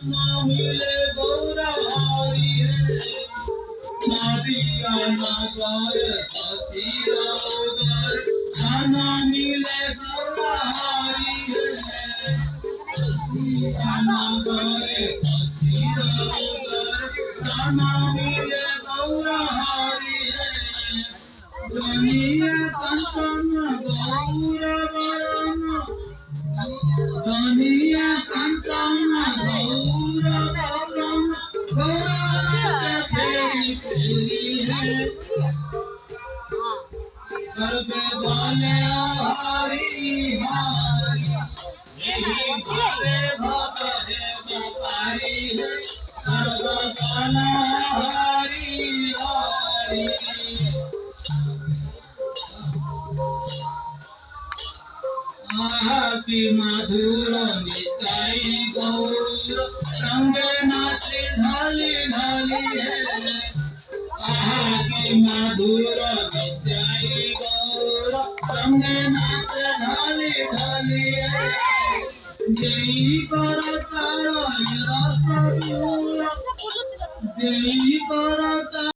मिले गौरहारी है नादिया नगर सतीरोदर खाना मिले गौरहारी है नगर सतीरोदर खाना मिले गौरहारी है जनिया कंचन गौरवरण जनिया कंचन गौरवरण गौरव फेरी फेरी है सर्वे बोले हरि हरि यही भले भवे व्यापारी है सर्व बोले हरि हरि आहापि मधुर निताई गौर संगे नाचे ढाली ढाली है आहापि मधुर निताई गौर संगे नाचे ढाली ढाली है जय करतार रसगुल्ला जय करतार